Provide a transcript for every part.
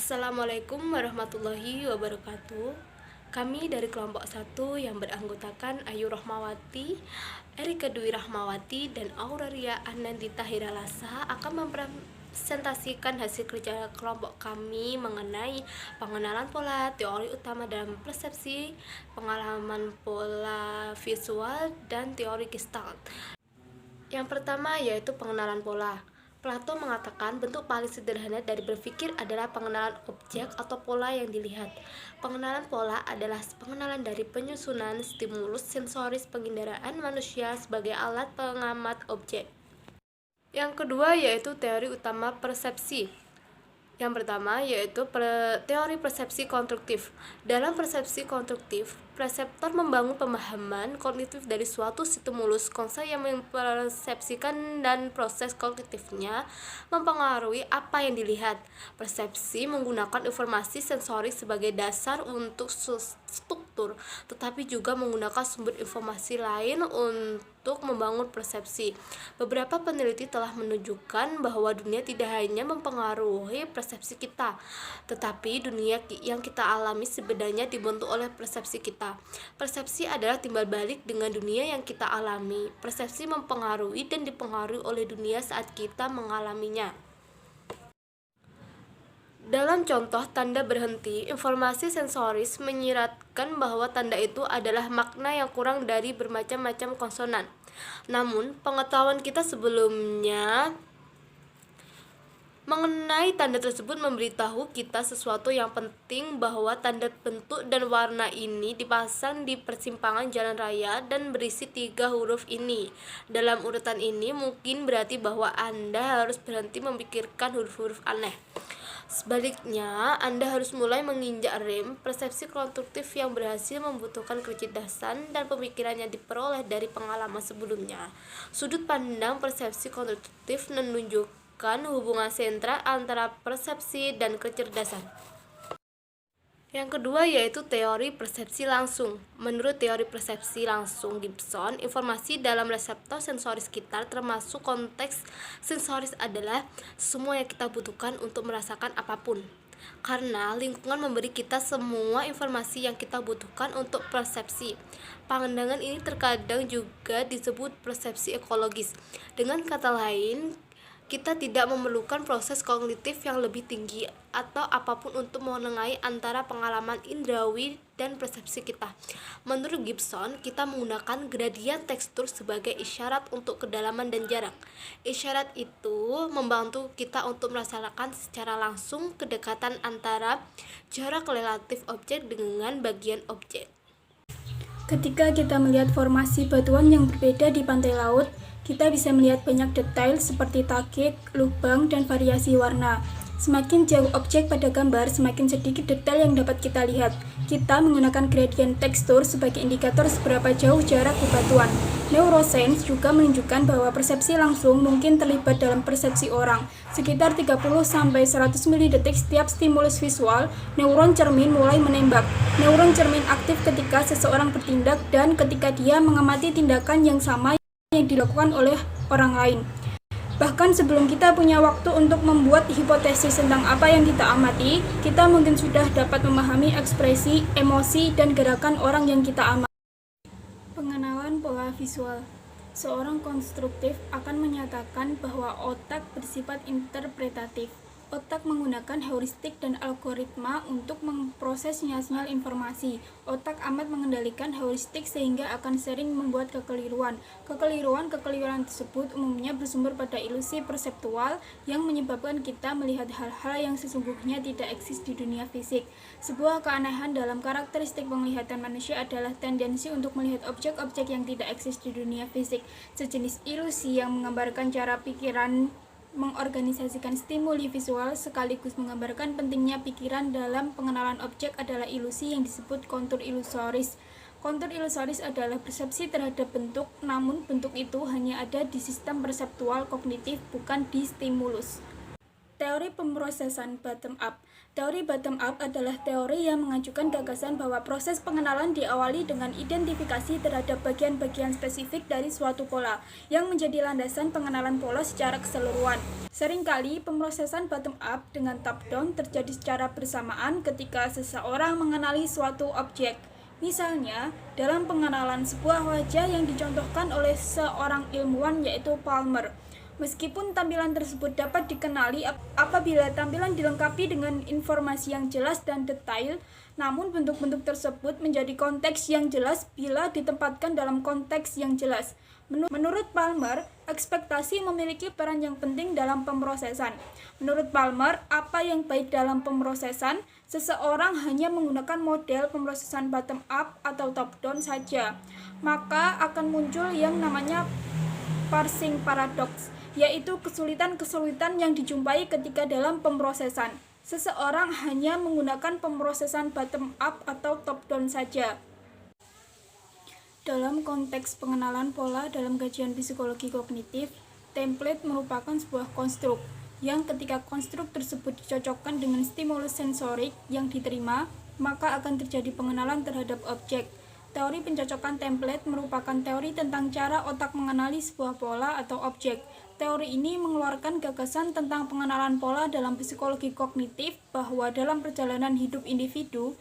Assalamualaikum warahmatullahi wabarakatuh. Kami dari kelompok 1 yang beranggotakan Ayu Rahmawati, Erika Dwi Rahmawati, dan Aurelia Anandita Hiralasa akan mempresentasikan hasil kerja kelompok kami mengenai pengenalan pola teori utama dalam persepsi, pengalaman pola visual, dan teori Gestalt. Yang pertama yaitu pengenalan pola. Plato mengatakan bentuk paling sederhana dari berpikir adalah pengenalan objek atau pola yang dilihat. Pengenalan pola adalah pengenalan dari penyusunan stimulus sensoris penginderaan manusia sebagai alat pengamat objek. Yang kedua yaitu teori utama persepsi. Yang pertama yaitu teori persepsi konstruktif. Dalam persepsi konstruktif, perseptor membangun pemahaman kognitif dari suatu stimulus. Konsep yang mempersepsikan dan proses kognitifnya mempengaruhi apa yang dilihat. Persepsi menggunakan informasi sensoris sebagai dasar untuk struktur, tetapi juga menggunakan sumber informasi lain untuk membangun persepsi. Beberapa peneliti telah menunjukkan bahwa dunia tidak hanya mempengaruhi persepsi kita, tetapi dunia yang kita alami sebenarnya dibentuk oleh persepsi kita. Persepsi adalah timbal balik dengan dunia yang kita alami. Persepsi mempengaruhi dan dipengaruhi oleh dunia saat kita mengalaminya. Dalam contoh tanda berhenti, informasi sensoris menyiratkan bahwa tanda itu adalah makna yang kurang dari bermacam-macam konsonan. Namun, pengetahuan kita sebelumnya mengenai tanda tersebut memberitahu kita sesuatu yang penting, bahwa tanda bentuk dan warna ini dipasang di persimpangan jalan raya dan berisi 3 huruf ini. Dalam urutan ini mungkin berarti bahwa Anda harus berhenti memikirkan huruf-huruf aneh. Sebaliknya, Anda harus mulai menginjak rem. Persepsi konstruktif yang berhasil membutuhkan kecerdasan dan pemikiran yang diperoleh dari pengalaman sebelumnya. Sudut pandang persepsi konstruktif menunjukkan hubungan sentral antara persepsi dan kecerdasan. Yang kedua yaitu teori persepsi langsung. Menurut teori persepsi langsung Gibson, informasi dalam reseptor sensoris sekitar termasuk konteks sensoris adalah semua yang kita butuhkan untuk merasakan apapun. Karena lingkungan memberi kita semua informasi yang kita butuhkan untuk persepsi. Pandangan ini terkadang juga disebut persepsi ekologis. Dengan kata lain, kita tidak memerlukan proses kognitif yang lebih tinggi atau apapun untuk menengahi antara pengalaman indrawi dan persepsi kita. Menurut Gibson, kita menggunakan gradien tekstur sebagai isyarat untuk kedalaman dan jarak. Isyarat itu membantu kita untuk merasakan secara langsung kedekatan antara jarak relatif objek dengan bagian objek. Ketika kita melihat formasi batuan yang berbeda di pantai laut, kita bisa melihat banyak detail seperti takik, lubang, dan variasi warna. Semakin jauh objek pada gambar, semakin sedikit detail yang dapat kita lihat. Kita menggunakan gradien tekstur sebagai indikator seberapa jauh jarak bebatuan. Neuroscience juga menunjukkan bahwa persepsi langsung mungkin terlibat dalam persepsi orang. Sekitar 30-100 milidetik setiap stimulus visual, neuron cermin mulai menembak. Neuron cermin aktif ketika seseorang bertindak dan ketika dia mengamati tindakan yang sama yang dilakukan oleh orang lain. Bahkan sebelum kita punya waktu untuk membuat hipotesis tentang apa yang kita amati, kita mungkin sudah dapat memahami ekspresi, emosi, dan gerakan orang yang kita amati. Pengenalan pola visual. Seorang konstruktif akan menyatakan bahwa otak bersifat interpretatif. Otak menggunakan heuristik dan algoritma untuk memproses sinyal-sinyal informasi. Otak amat mengendalikan heuristik sehingga akan sering membuat kekeliruan. Kekeliruan tersebut umumnya bersumber pada ilusi perseptual yang menyebabkan kita melihat hal-hal yang sesungguhnya tidak eksis di dunia fisik. Sebuah keanehan dalam karakteristik penglihatan manusia adalah tendensi untuk melihat objek-objek yang tidak eksis di dunia fisik. Sejenis ilusi yang menggambarkan cara pikiran mengorganisasikan stimuli visual sekaligus menggambarkan pentingnya pikiran dalam pengenalan objek adalah ilusi yang disebut kontur ilusoris. Kontur ilusoris adalah persepsi terhadap bentuk, namun bentuk itu hanya ada di sistem perseptual kognitif, bukan di stimulus. Teori pemrosesan bottom-up. Teori bottom-up adalah teori yang mengajukan gagasan bahwa proses pengenalan diawali dengan identifikasi terhadap bagian-bagian spesifik dari suatu pola, yang menjadi landasan pengenalan pola secara keseluruhan. Seringkali, pemrosesan bottom-up dengan top-down terjadi secara bersamaan ketika seseorang mengenali suatu objek. Misalnya, dalam pengenalan sebuah wajah yang dicontohkan oleh seorang ilmuwan yaitu Palmer. Meskipun tampilan tersebut dapat dikenali apabila tampilan dilengkapi dengan informasi yang jelas dan detail, namun bentuk-bentuk tersebut menjadi konteks yang jelas bila ditempatkan dalam konteks yang jelas. Menurut Palmer, ekspektasi memiliki peran yang penting dalam pemrosesan. Menurut Palmer, apa yang baik dalam pemrosesan? Seseorang hanya menggunakan model pemrosesan bottom up atau top down saja, maka akan muncul yang namanya parsing paradox, yaitu kesulitan-kesulitan yang dijumpai ketika dalam pemrosesan. Seseorang hanya menggunakan pemrosesan bottom up atau top down saja. Dalam konteks pengenalan pola dalam kajian psikologi kognitif, template merupakan sebuah konstruk yang ketika konstruk tersebut dicocokkan dengan stimulus sensorik yang diterima, maka akan terjadi pengenalan terhadap objek. Teori pencocokan template merupakan teori tentang cara otak mengenali sebuah pola atau objek. Teori ini mengeluarkan gagasan tentang pengenalan pola dalam psikologi kognitif bahwa dalam perjalanan hidup individu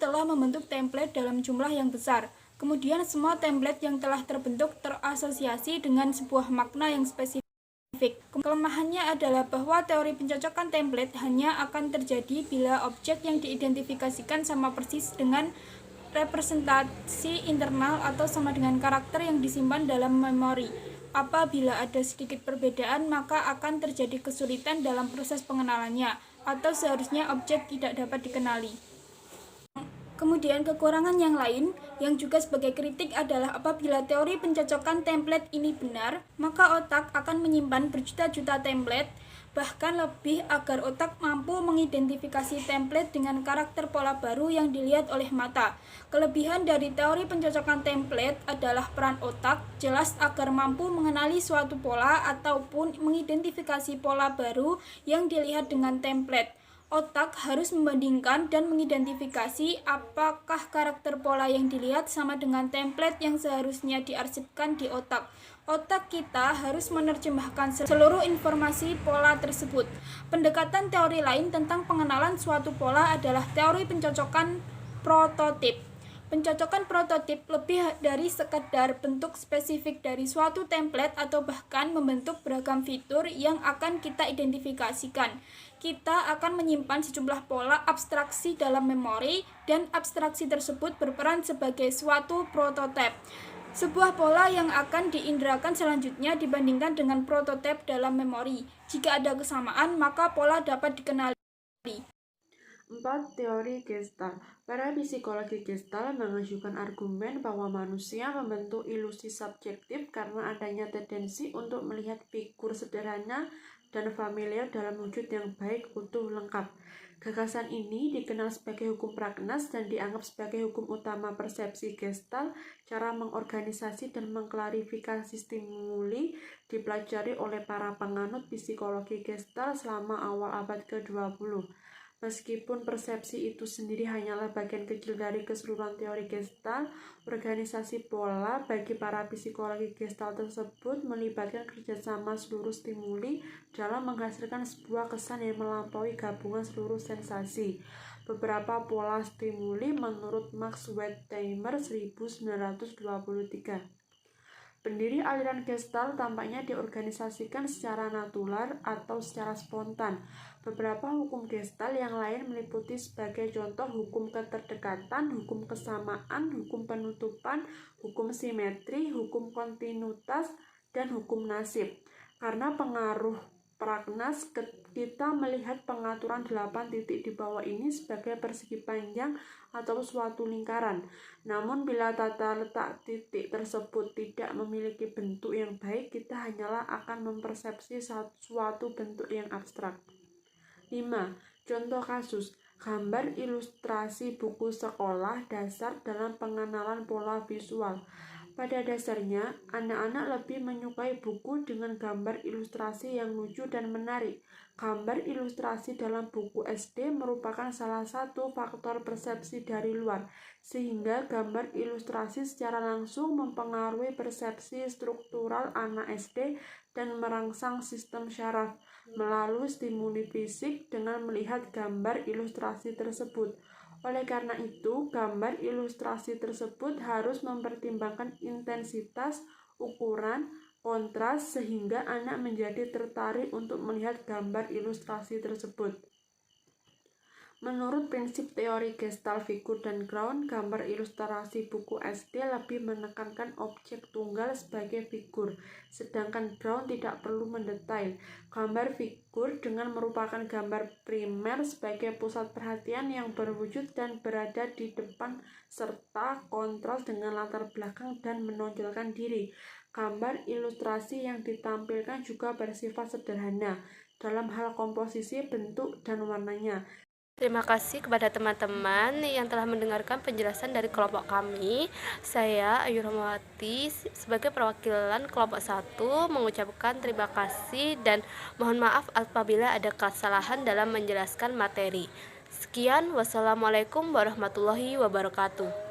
telah membentuk template dalam jumlah yang besar. Kemudian semua template yang telah terbentuk terasosiasi dengan sebuah makna yang spesifik. Kelemahannya adalah bahwa teori pencocokan template hanya akan terjadi bila objek yang diidentifikasikan sama persis dengan representasi internal atau sama dengan karakter yang disimpan dalam memori. Apabila ada sedikit perbedaan, maka akan terjadi kesulitan dalam proses pengenalannya, atau seharusnya objek tidak dapat dikenali. Kemudian kekurangan yang lain yang juga sebagai kritik adalah apabila teori pencocokan template ini benar, maka otak akan menyimpan berjuta-juta template, bahkan lebih agar otak mampu mengidentifikasi template dengan karakter pola baru yang dilihat oleh mata. Kelebihan dari teori pencocokan template adalah peran otak jelas agar mampu mengenali suatu pola ataupun mengidentifikasi pola baru yang dilihat dengan template. Otak harus membandingkan dan mengidentifikasi apakah karakter pola yang dilihat sama dengan template yang seharusnya diarsipkan di otak. Otak kita harus menerjemahkan seluruh informasi pola tersebut. Pendekatan teori lain tentang pengenalan suatu pola adalah teori pencocokan prototip. Pencocokan prototip lebih dari sekedar bentuk spesifik dari suatu template atau bahkan membentuk beragam fitur yang akan kita identifikasikan. Kita akan menyimpan sejumlah pola abstraksi dalam memori dan abstraksi tersebut berperan sebagai suatu prototip. Sebuah pola yang akan diindrakan selanjutnya dibandingkan dengan prototip dalam memori. Jika ada kesamaan, maka pola dapat dikenali. 4. Teori Gestalt. Para psikologi Gestalt mengajukan argumen bahwa manusia membentuk ilusi subjektif karena adanya tendensi untuk melihat figur sederhana dan familiar dalam wujud yang baik, utuh, lengkap. Gagasan ini dikenal sebagai hukum Pragnas dan dianggap sebagai hukum utama persepsi Gestalt. Cara mengorganisasi dan mengklarifikasi stimuli dipelajari oleh para penganut psikologi Gestalt selama awal abad ke-20. Meskipun persepsi itu sendiri hanyalah bagian kecil dari keseluruhan teori Gestalt, organisasi pola bagi para psikologi Gestalt tersebut melibatkan kerjasama seluruh stimuli dalam menghasilkan sebuah kesan yang melampaui gabungan seluruh sensasi. Beberapa pola stimuli menurut Max Wertheimer 1923. Pendiri aliran Gestalt tampaknya diorganisasikan secara natural atau secara spontan. Beberapa hukum Gestalt yang lain meliputi sebagai contoh hukum keterdekatan, hukum kesamaan, hukum penutupan, hukum simetri, hukum kontinuitas, dan hukum nasib. Karena pengaruh Pragnas, kita melihat pengaturan 8 titik di bawah ini sebagai persegi panjang atau suatu lingkaran. Namun bila tata letak titik tersebut tidak memiliki bentuk yang baik, kita hanyalah akan mempersepsi suatu bentuk yang abstrak. 5. Contoh kasus. Gambar ilustrasi buku sekolah dasar dalam pengenalan pola visual. Pada dasarnya, anak-anak lebih menyukai buku dengan gambar ilustrasi yang lucu dan menarik. Gambar ilustrasi dalam buku SD merupakan salah satu faktor persepsi dari luar, sehingga gambar ilustrasi secara langsung mempengaruhi persepsi struktural anak SD dan merangsang sistem syaraf melalui stimuli fisik dengan melihat gambar ilustrasi tersebut. Oleh karena itu, gambar ilustrasi tersebut harus mempertimbangkan intensitas, ukuran, kontras, sehingga anak menjadi tertarik untuk melihat gambar ilustrasi tersebut. Menurut prinsip teori Gestalt, figur, dan ground, gambar ilustrasi buku SD lebih menekankan objek tunggal sebagai figur, sedangkan ground tidak perlu mendetail. Gambar figur dengan merupakan gambar primer sebagai pusat perhatian yang berwujud dan berada di depan serta kontras dengan latar belakang dan menonjolkan diri. Gambar ilustrasi yang ditampilkan juga bersifat sederhana dalam hal komposisi, bentuk, dan warnanya. Terima kasih kepada teman-teman yang telah mendengarkan penjelasan dari kelompok kami. Saya Ayu Rahmawati sebagai perwakilan kelompok 1 mengucapkan terima kasih dan mohon maaf apabila ada kesalahan dalam menjelaskan materi. Sekian, wassalamualaikum warahmatullahi wabarakatuh.